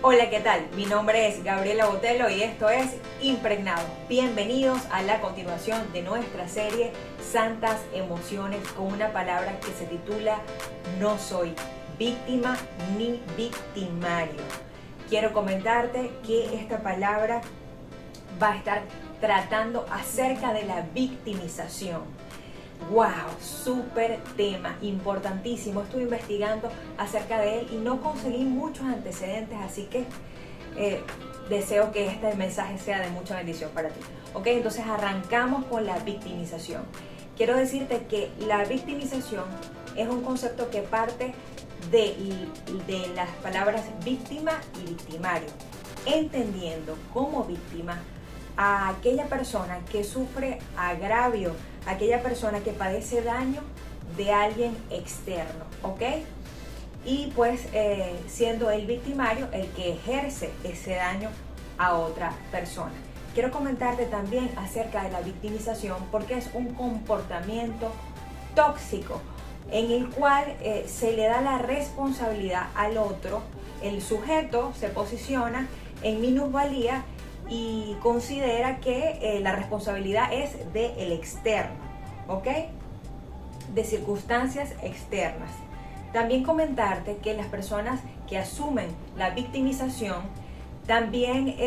Hola, ¿qué tal? Mi nombre es Gabriela Botelo y esto es Impregnado. Bienvenidos a la continuación de nuestra serie Santas Emociones con una palabra que se titula No soy víctima ni victimario. Quiero comentarte que esta palabra va a estar tratando acerca de la victimización. ¡Wow! Súper tema, importantísimo. Estuve investigando acerca de él y no conseguí muchos antecedentes, así que deseo que este mensaje sea de mucha bendición para ti. Ok, entonces arrancamos con la victimización. Quiero decirte que la victimización es un concepto que parte de las palabras víctima y victimario, entendiendo como víctima a aquella persona que sufre agravio, aquella persona que padece daño de alguien externo, ¿ok? Y pues siendo el victimario el que ejerce ese daño a otra persona. Quiero comentarte también acerca de la victimización porque es un comportamiento tóxico en el cual se le da la responsabilidad al otro. El sujeto se posiciona en minusvalía y considera que la responsabilidad es del externo, ¿ok? De circunstancias externas. También comentarte que las personas que asumen la victimización también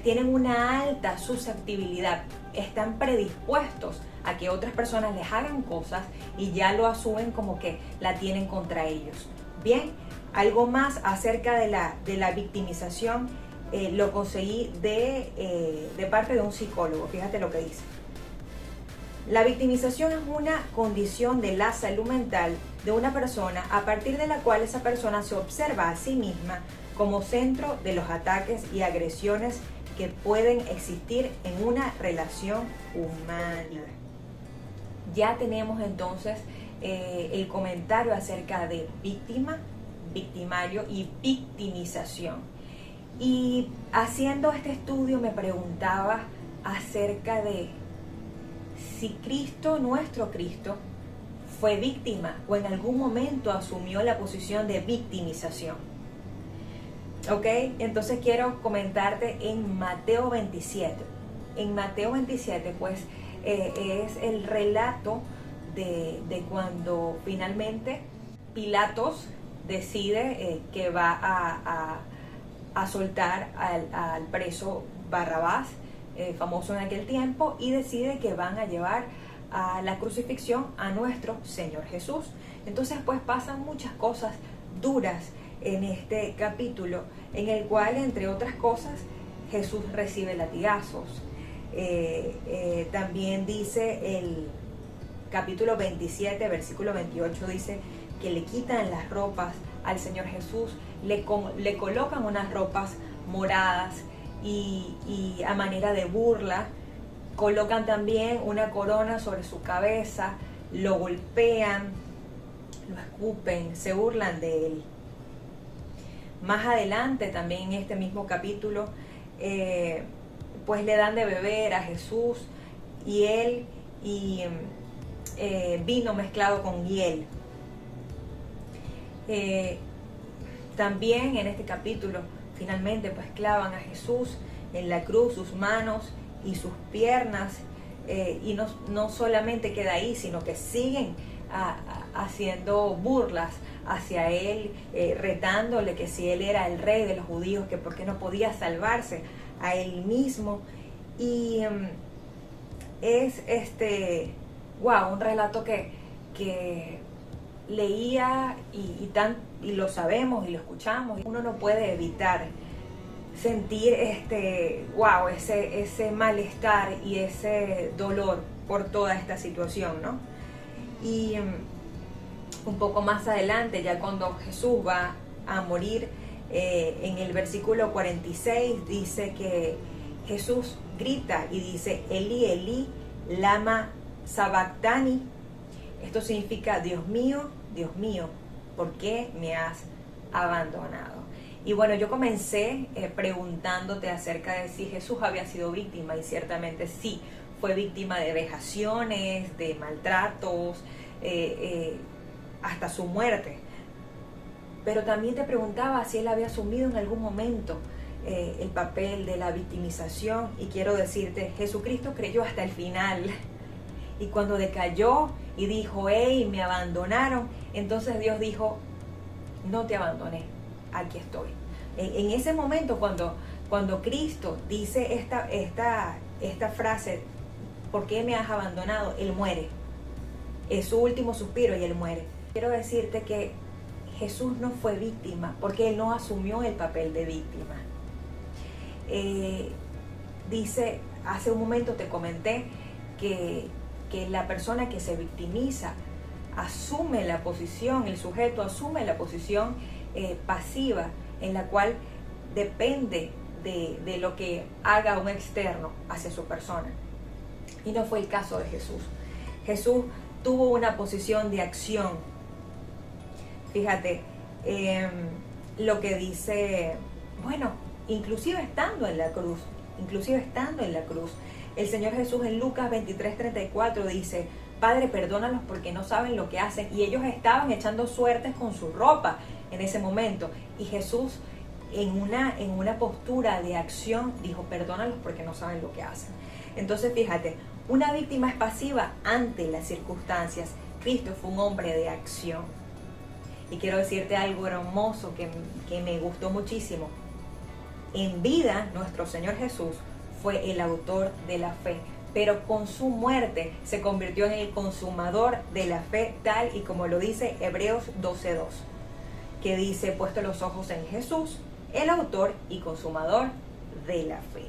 tienen una alta susceptibilidad, están predispuestos a que otras personas les hagan cosas y ya lo asumen como que la tienen contra ellos. Bien, algo más acerca de la victimización. Lo conseguí de parte de un psicólogo. Fíjate lo que dice. La victimización es una condición de la salud mental de una persona a partir de la cual esa persona se observa a sí misma como centro de los ataques y agresiones que pueden existir en una relación humana. Ya tenemos entonces el comentario acerca de víctima, victimario y victimización. Y haciendo este estudio me preguntaba acerca de si Cristo, nuestro Cristo, fue víctima o en algún momento asumió la posición de victimización. ¿Ok? Entonces quiero comentarte en Mateo 27. En Mateo 27 pues es el relato de cuando finalmente Pilatos decide que va a soltar al preso Barrabás, famoso en aquel tiempo, y decide que van a llevar a la crucifixión a nuestro Señor Jesús. Entonces pues pasan muchas cosas duras en este capítulo, en el cual entre otras cosas Jesús recibe latigazos. También dice el capítulo 27, versículo 28, dice que le quitan las ropas al Señor Jesús, le colocan unas ropas moradas y a manera de burla, colocan también una corona sobre su cabeza, lo golpean, lo escupen, se burlan de él. Más adelante, también en este mismo capítulo, pues le dan de beber a Jesús vino mezclado con hiel. También en este capítulo finalmente pues clavan a Jesús en la cruz, sus manos y sus piernas, y no solamente queda ahí, sino que siguen haciendo burlas hacia él, retándole que si él era el rey de los judíos, que por qué no podía salvarse a él mismo. Y es un relato que leía y lo sabemos y lo escuchamos. Uno no puede evitar sentir ese malestar y ese dolor por toda esta situación, ¿no? Y un poco más adelante, ya cuando Jesús va a morir, en el versículo 46 dice que Jesús grita y dice: Elí, Elí, lama sabactani. Esto significa: Dios mío, ¿por qué me has abandonado? Y bueno, yo comencé preguntándote acerca de si Jesús había sido víctima, y ciertamente sí, fue víctima de vejaciones, de maltratos, hasta su muerte. pero también te preguntaba si él había asumido en algún momento el papel de la victimización, y quiero decirte, Jesucristo creyó hasta el final, y cuando decayó y dijo, hey, me abandonaron, entonces Dios dijo, no te abandoné, aquí estoy. En ese momento, cuando Cristo dice esta frase, ¿por qué me has abandonado?, Él muere. Es su último suspiro y Él muere. Quiero decirte que Jesús no fue víctima, porque Él no asumió el papel de víctima. Dice, hace un momento te comenté que la persona que se victimiza asume la posición, el sujeto asume la posición pasiva, en la cual depende de lo que haga un externo hacia su persona. Y no fue el caso de Jesús. Jesús tuvo una posición de acción. Fíjate lo que dice, bueno, inclusive estando en la cruz, el Señor Jesús en Lucas 23:34 dice, Padre, perdónalos porque no saben lo que hacen. Y ellos estaban echando suertes con su ropa en ese momento. Y Jesús, en una postura de acción, dijo, perdónalos porque no saben lo que hacen. Entonces, fíjate, una víctima es pasiva ante las circunstancias. Cristo fue un hombre de acción. Y quiero decirte algo hermoso que me gustó muchísimo. En vida, nuestro Señor Jesús fue el autor de la fe, pero con su muerte se convirtió en el consumador de la fe, tal y como lo dice Hebreos 12:2, que dice, puesto los ojos en Jesús, el autor y consumador de la fe.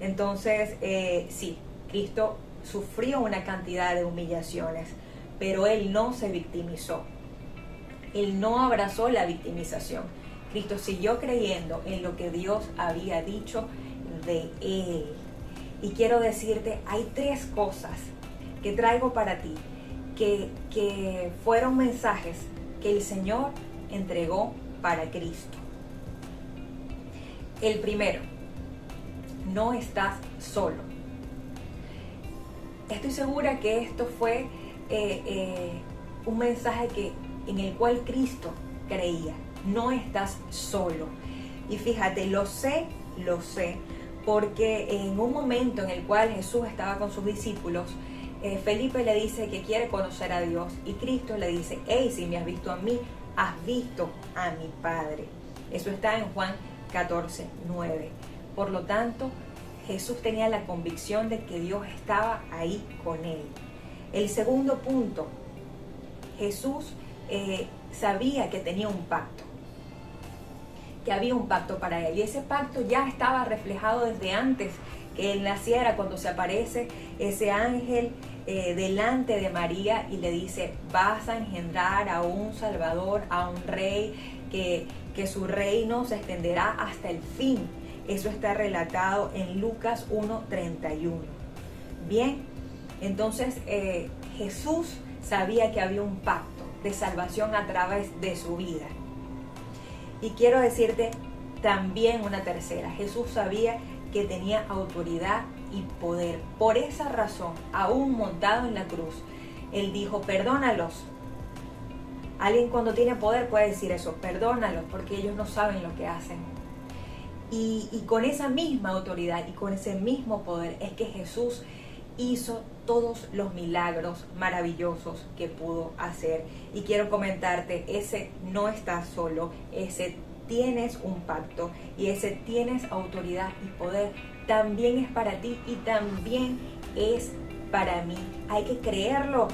Entonces, sí, Cristo sufrió una cantidad de humillaciones, pero Él no se victimizó. Él no abrazó la victimización. Cristo siguió creyendo en lo que Dios había dicho de Él. Y quiero decirte, hay 3 cosas que traigo para ti, que fueron mensajes que el Señor entregó para Cristo. El primero, no estás solo. Estoy segura que esto fue un mensaje en el cual Cristo creía. No estás solo. Y fíjate, lo sé, porque en un momento en el cual Jesús estaba con sus discípulos, Felipe le dice que quiere conocer a Dios, y Cristo le dice, hey, si me has visto a mí, has visto a mi Padre. Eso está en Juan 14:9. Por lo tanto, Jesús tenía la convicción de que Dios estaba ahí con él. El segundo punto, Jesús sabía que tenía un pacto, que había un pacto para él, y ese pacto ya estaba reflejado desde antes que él naciera, cuando se aparece ese ángel delante de María y le dice, vas a engendrar a un Salvador, a un rey, que su reino se extenderá hasta el fin. Eso está relatado en Lucas 1:31. Bien, entonces Jesús sabía que había un pacto de salvación a través de su vida. Y quiero decirte también una tercera. Jesús sabía que tenía autoridad y poder. Por esa razón, aún montado en la cruz, Él dijo, perdónalos. Alguien cuando tiene poder puede decir eso, perdónalos, porque ellos no saben lo que hacen. Y con esa misma autoridad y con ese mismo poder es que Jesús hizo todos los milagros maravillosos que pudo hacer. Y quiero comentarte, ese no estás solo, ese tienes un pacto y ese tienes autoridad y poder. También es para ti y también es para mí. Hay que creerlo,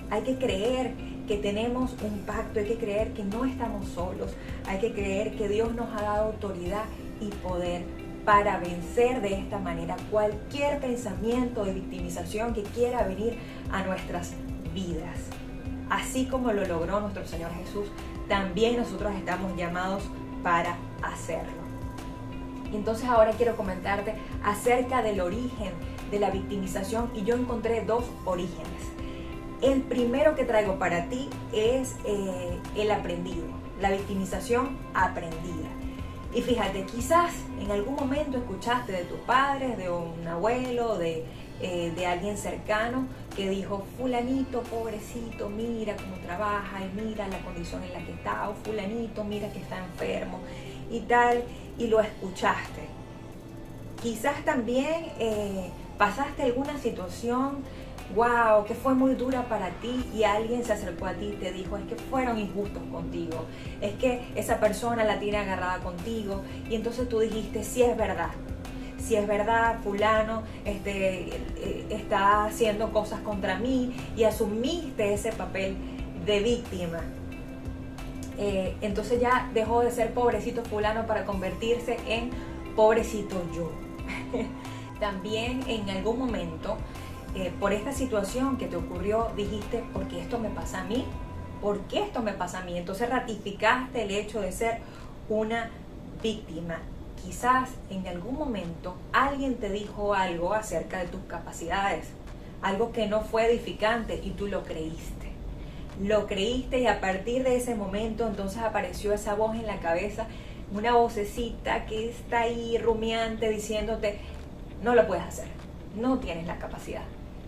hay que creer que tenemos un pacto, hay que creer que no estamos solos, hay que creer que Dios nos ha dado autoridad y poder para vencer de esta manera cualquier pensamiento de victimización que quiera venir a nuestras vidas. Así como lo logró nuestro Señor Jesús, también nosotros estamos llamados para hacerlo. Entonces ahora quiero comentarte acerca del origen de la victimización, y yo encontré 2 orígenes. El primero que traigo para ti es el aprendido, la victimización aprendida. Y fíjate, quizás en algún momento escuchaste de tus padres, de un abuelo, de de alguien cercano que dijo, fulanito, pobrecito, mira cómo trabaja y mira la condición en la que está, o fulanito, mira que está enfermo y tal, y lo escuchaste. Quizás también pasaste alguna situación, wow, que fue muy dura para ti y alguien se acercó a ti y te dijo, es que fueron injustos contigo, es que esa persona la tiene agarrada contigo, y entonces tú dijiste, sí es verdad, fulano está haciendo cosas contra mí, y asumiste ese papel de víctima. Entonces ya dejó de ser pobrecito fulano para convertirse en pobrecito yo. También en algún momento, por esta situación que te ocurrió, dijiste, ¿por qué esto me pasa a mí? ¿Por qué esto me pasa a mí? Entonces ratificaste el hecho de ser una víctima. Quizás en algún momento alguien te dijo algo acerca de tus capacidades, algo que no fue edificante, y tú lo creíste. Lo creíste, y a partir de ese momento entonces apareció esa voz en la cabeza, una vocecita que está ahí rumiante diciéndote, no lo puedes hacer, no tienes la capacidad.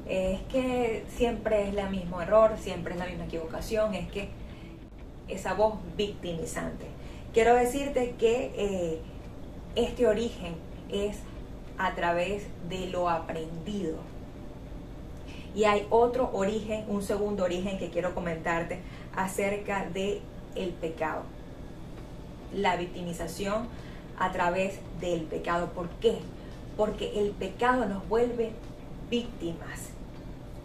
Es que siempre es el mismo error, siempre es la misma equivocación, es que esa voz victimizante. Quiero decirte que este origen es a través de lo aprendido. Y hay otro origen, un segundo origen que quiero comentarte acerca de el pecado. La victimización a través del pecado. ¿Por qué? Porque el pecado nos vuelve víctimas.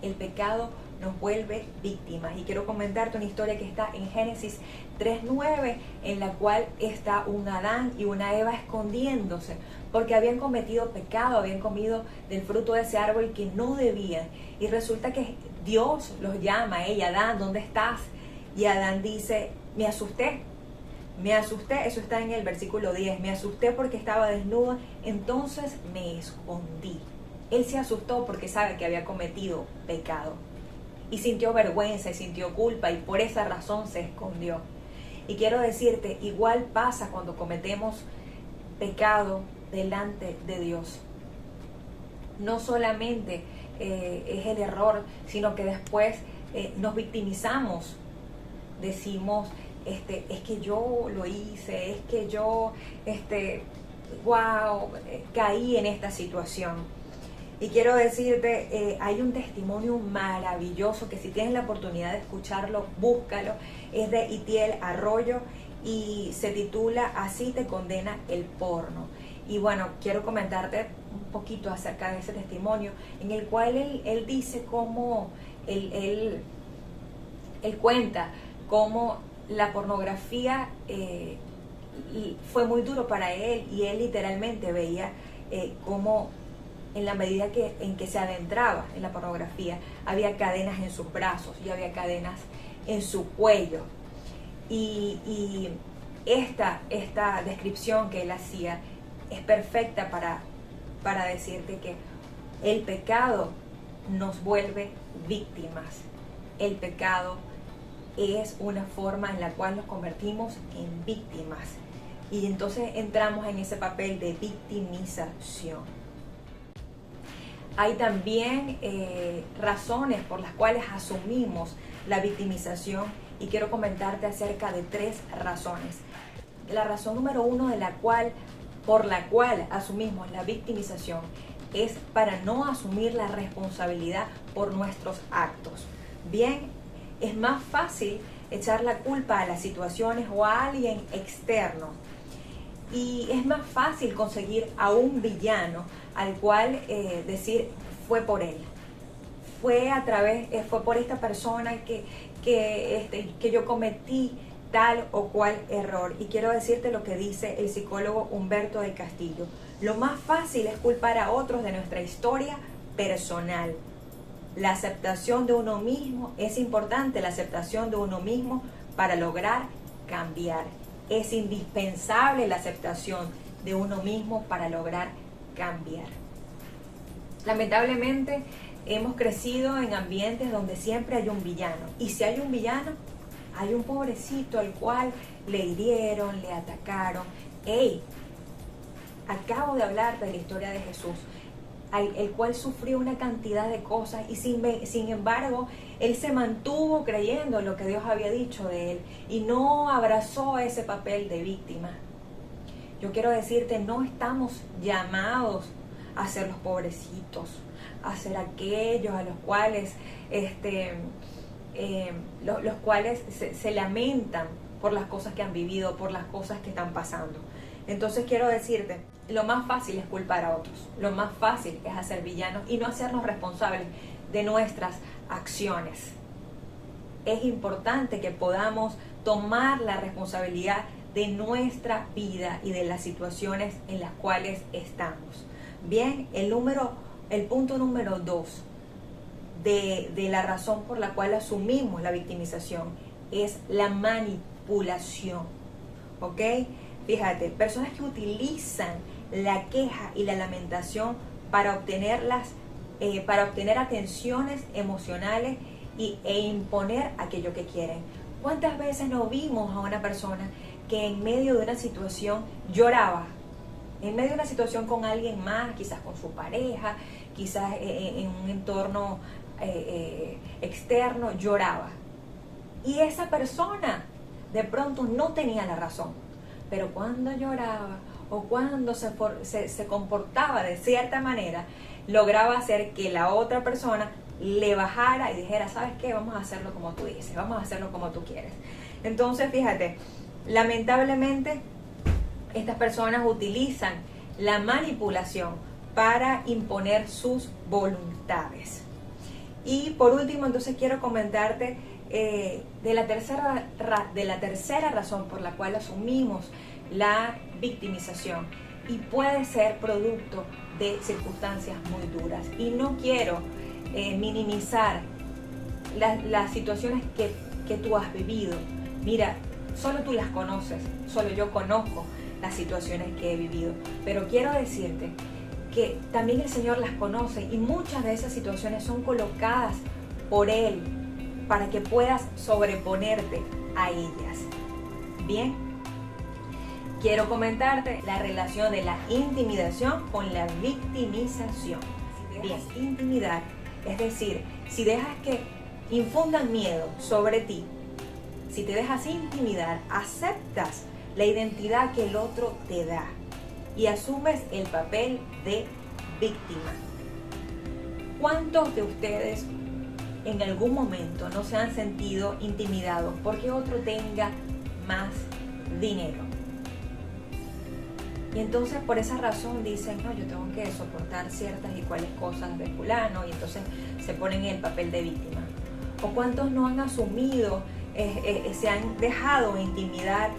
El pecado nos vuelve víctimas. Y quiero comentarte una historia que está en Génesis 3:9, en la cual está un Adán y una Eva escondiéndose porque habían cometido pecado, habían comido del fruto de ese árbol que no debían. Y resulta que Dios los llama, hey Adán, ¿dónde estás? Y Adán dice, me asusté, eso está en el versículo 10, me asusté porque estaba desnudo, entonces me escondí. Él se asustó porque sabe que había cometido pecado y sintió vergüenza y sintió culpa, y por esa razón se escondió. Y quiero decirte, igual pasa cuando cometemos pecado delante de Dios. No solamente es el error, sino que después nos victimizamos. Decimos, es que yo lo hice, es que yo, caí en esta situación. Y quiero decirte, hay un testimonio maravilloso que si tienes la oportunidad de escucharlo, búscalo. Es de Itiel Arroyo y se titula Así te condena el porno. Y bueno, quiero comentarte un poquito acerca de ese testimonio, en el cual él dice cómo, él cuenta cómo la pornografía fue muy duro para él, y él literalmente veía cómo en la medida en que se adentraba en la pornografía, había cadenas en sus brazos y había cadenas en su cuello. Y esta descripción que él hacía es perfecta para decirte que el pecado nos vuelve víctimas. El pecado es una forma en la cual nos convertimos en víctimas. Y entonces entramos en ese papel de victimización. Hay también razones por las cuales asumimos la victimización, y quiero comentarte acerca de 3 razones. La razón número 1 por la cual asumimos la victimización es para no asumir la responsabilidad por nuestros actos. Bien, es más fácil echar la culpa a las situaciones o a alguien externo. Y es más fácil conseguir a un villano al cual decir fue por él, fue por esta persona que yo cometí tal o cual error. Y quiero decirte lo que dice el psicólogo Humberto del Castillo: lo más fácil es culpar a otros de nuestra historia personal. La aceptación de uno mismo es importante, la aceptación de uno mismo para lograr cambiar. Es indispensable la aceptación de uno mismo para lograr cambiar. Lamentablemente hemos crecido en ambientes donde siempre hay un villano, y si hay un villano, hay un pobrecito al cual le hirieron, le atacaron. Acabo de hablarte de la historia de Jesús. el cual sufrió una cantidad de cosas y sin embargo, él se mantuvo creyendo en lo que Dios había dicho de él y no abrazó ese papel de víctima. Yo quiero decirte, no estamos llamados a ser los pobrecitos, a ser aquellos a los cuales, los cuales se lamentan por las cosas que han vivido, por las cosas que están pasando. Entonces quiero decirte, lo más fácil es culpar a otros, lo más fácil es hacer villanos y no hacernos responsables de nuestras acciones. Es importante que podamos tomar la responsabilidad de nuestra vida y de las situaciones en las cuales estamos. Bien, el punto número 2 de la razón por la cual asumimos la victimización es la manipulación. ¿Ok? Fíjate, personas que utilizan la queja y la lamentación para obtener atenciones emocionales e imponer aquello que quieren. ¿Cuántas veces no vimos a una persona que en medio de una situación lloraba? En medio de una situación con alguien más, quizás con su pareja, quizás en un entorno externo, lloraba. Y esa persona de pronto no tenía la razón. Pero cuando lloraba o cuando se comportaba de cierta manera, lograba hacer que la otra persona le bajara y dijera, ¿sabes qué? Vamos a hacerlo como tú dices, vamos a hacerlo como tú quieres. Entonces, fíjate, lamentablemente, estas personas utilizan la manipulación para imponer sus voluntades. Y por último, entonces quiero comentarte de la tercera razón por la cual asumimos la victimización, y puede ser producto de circunstancias muy duras. Y no quiero minimizar las situaciones que tú has vivido. Mira, solo tú las conoces, solo yo conozco las situaciones que he vivido, pero quiero decirte que también el Señor las conoce y muchas de esas situaciones son colocadas por Él para que puedas sobreponerte a ellas. Bien, quiero comentarte la relación de la intimidación con la victimización. Bien, intimidar, es decir, si dejas que infundan miedo sobre ti, si te dejas intimidar, aceptas la identidad que el otro te da y asumes el papel de víctima. ¿Cuántos de ustedes en algún momento no se han sentido intimidados porque otro tenga más dinero? Y entonces por esa razón dicen, no, yo tengo que soportar ciertas y cuales cosas de fulano, y entonces se ponen en el papel de víctima. ¿O cuántos no han asumido, se han dejado intimidar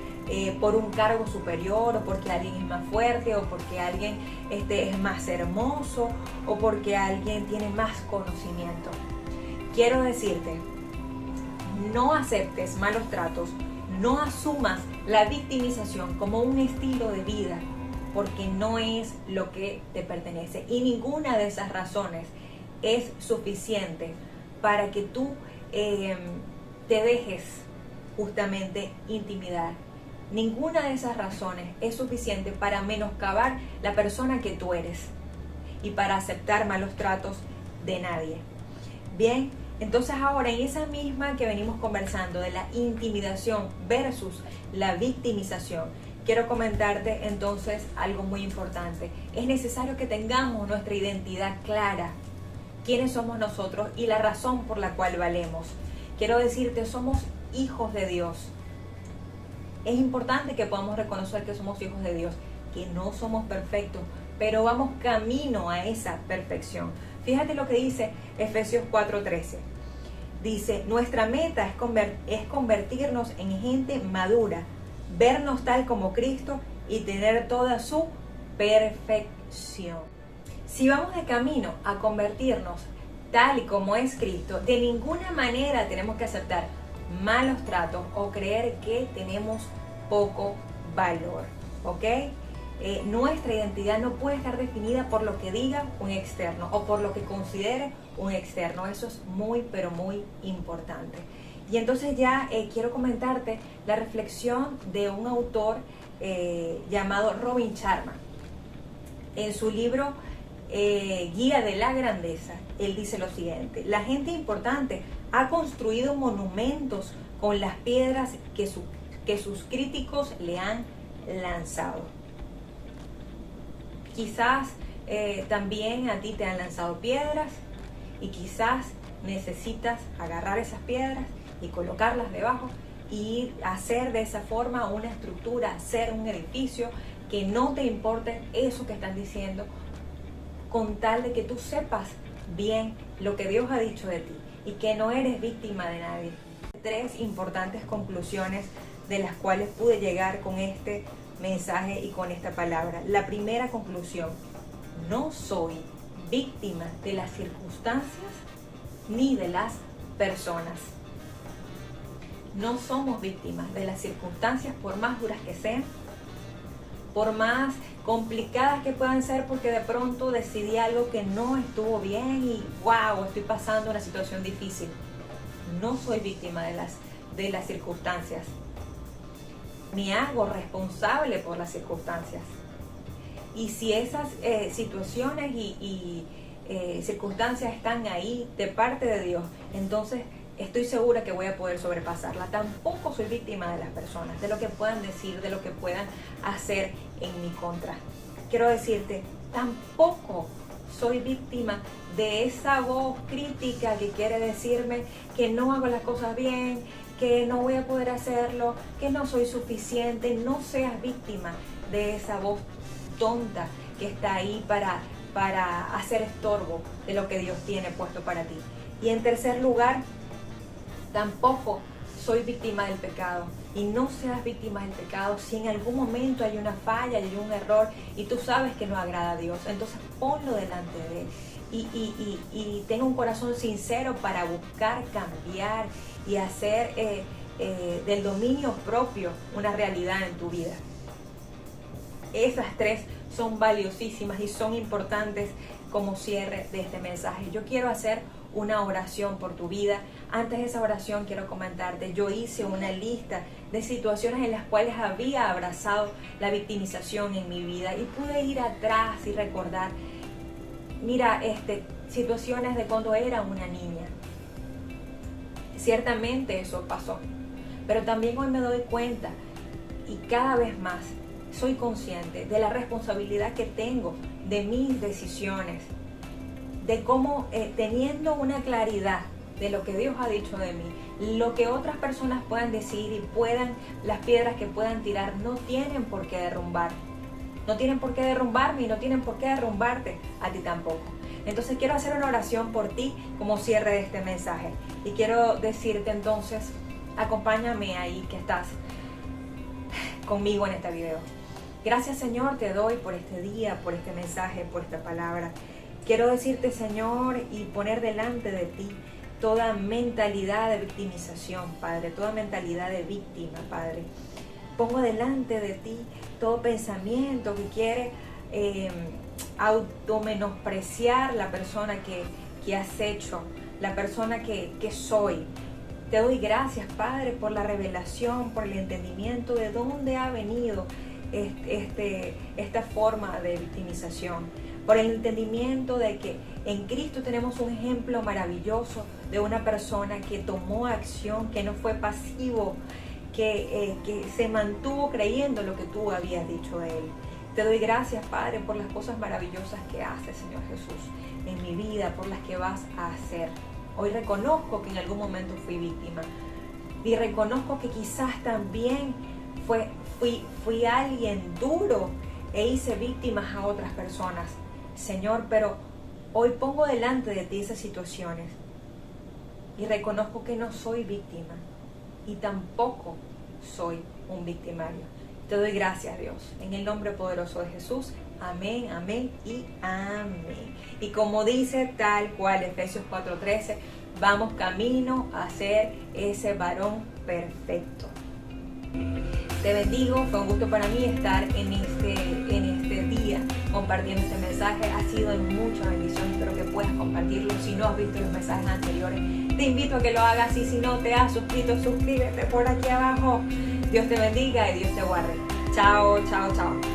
por un cargo superior, o porque alguien es más fuerte, o porque alguien es más hermoso, o porque alguien tiene más conocimiento? Quiero decirte, no aceptes malos tratos, no asumas la victimización como un estilo de vida, porque no es lo que te pertenece. Y ninguna de esas razones es suficiente para que tú te dejes justamente intimidar. Ninguna de esas razones es suficiente para menoscabar la persona que tú eres y para aceptar malos tratos de nadie. Bien, entonces ahora en esa misma que venimos conversando de la intimidación versus la victimización, quiero comentarte entonces algo muy importante. Es necesario que tengamos nuestra identidad clara, quiénes somos nosotros y la razón por la cual valemos. Quiero decirte, somos hijos de Dios. Es importante que podamos reconocer que somos hijos de Dios, que no somos perfectos, pero vamos camino a esa perfección. Fíjate lo que dice Efesios 4:13. Dice, nuestra meta es convertirnos en gente madura, vernos tal como Cristo y tener toda su perfección. Si vamos de camino a convertirnos tal y como es Cristo, de ninguna manera tenemos que aceptar malos tratos o creer que tenemos poco valor, ¿ok? Nuestra identidad no puede estar definida por lo que diga un externo o por lo que considere un externo. Eso es muy, pero muy importante. Y entonces ya quiero comentarte la reflexión de un autor llamado Robin Sharma. En su libro Guía de la Grandeza, él dice lo siguiente: la gente importante ha construido monumentos con las piedras que sus críticos le han lanzado. Quizás también a ti te han lanzado piedras y quizás necesitas agarrar esas piedras y colocarlas debajo y hacer de esa forma una estructura, hacer un edificio, que no te importe eso que están diciendo, con tal de que tú sepas bien lo que Dios ha dicho de ti y que no eres víctima de nadie. 3 importantes conclusiones de las cuales pude llegar con este mensaje y con esta palabra. La primera conclusión: no soy víctima de las circunstancias ni de las personas. No somos víctimas de las circunstancias, por más duras que sean, por más complicadas que puedan ser, porque de pronto decidí algo que no estuvo bien y wow, estoy pasando una situación difícil. No soy víctima de las circunstancias. Me hago responsable por las circunstancias. Y si esas situaciones y circunstancias están ahí de parte de Dios, entonces estoy segura que voy a poder sobrepasarla. Tampoco soy víctima de las personas, de lo que puedan decir, de lo que puedan hacer en mi contra. Quiero decirte, tampoco soy víctima de esa voz crítica que quiere decirme que no hago las cosas bien, que no voy a poder hacerlo, que no soy suficiente. No seas víctima de esa voz tonta que está ahí para hacer estorbo de lo que Dios tiene puesto para ti. Y en tercer lugar, tampoco soy víctima del pecado. Y no seas víctima del pecado. Si en algún momento hay una falla, hay un error y tú sabes que no agrada a Dios, entonces ponlo delante de Él y ten un corazón sincero para buscar cambiar y hacer del dominio propio una realidad en tu vida. Esas 3 son valiosísimas y son importantes como cierre de este mensaje. Yo quiero hacer una oración por tu vida. Antes de esa oración quiero comentarte, yo hice una lista de situaciones en las cuales había abrazado la victimización en mi vida y pude ir atrás y recordar, mira, situaciones de cuando era una niña. Ciertamente eso pasó, pero también hoy me doy cuenta y cada vez más soy consciente de la responsabilidad que tengo de mis decisiones, de cómo teniendo una claridad de lo que Dios ha dicho de mí, lo que otras personas puedan decir y las piedras que puedan tirar no tienen por qué derrumbar. No tienen por qué derrumbarme y no tienen por qué derrumbarte a ti tampoco. Entonces quiero hacer una oración por ti como cierre de este mensaje. Y quiero decirte entonces, acompáñame ahí que estás conmigo en este video. Gracias, Señor, te doy por este día, por este mensaje, por esta palabra. Quiero decirte, Señor, y poner delante de ti toda mentalidad de victimización, Padre, toda mentalidad de víctima, Padre. Pongo delante de ti todo pensamiento que quiere automenospreciar la persona que has hecho, la persona que soy. Te doy gracias, Padre, por la revelación, por el entendimiento de dónde ha venido esta forma de victimización, por el entendimiento de que en Cristo tenemos un ejemplo maravilloso de una persona que tomó acción, que no fue pasivo, que se mantuvo creyendo lo que tú habías dicho de él. Te doy gracias, Padre, por las cosas maravillosas que haces, Señor Jesús, en mi vida, por las que vas a hacer. Hoy reconozco que en algún momento fui víctima y reconozco que quizás también fui alguien duro e hice víctimas a otras personas, Señor, pero hoy pongo delante de ti esas situaciones y reconozco que no soy víctima y tampoco soy un victimario. Te doy gracias, Dios, en el nombre poderoso de Jesús. Amén, amén y amén. Y como dice tal cual Efesios 4:13, vamos camino a ser ese varón perfecto. Te bendigo, fue un gusto para mí estar en este día compartiendo este mensaje. Ha sido de mucha bendición, espero que puedas compartirlo. Si no has visto los mensajes anteriores, te invito a que lo hagas y si no te has suscrito, suscríbete por aquí abajo. Dios te bendiga y Dios te guarde. Chao, chao, chao.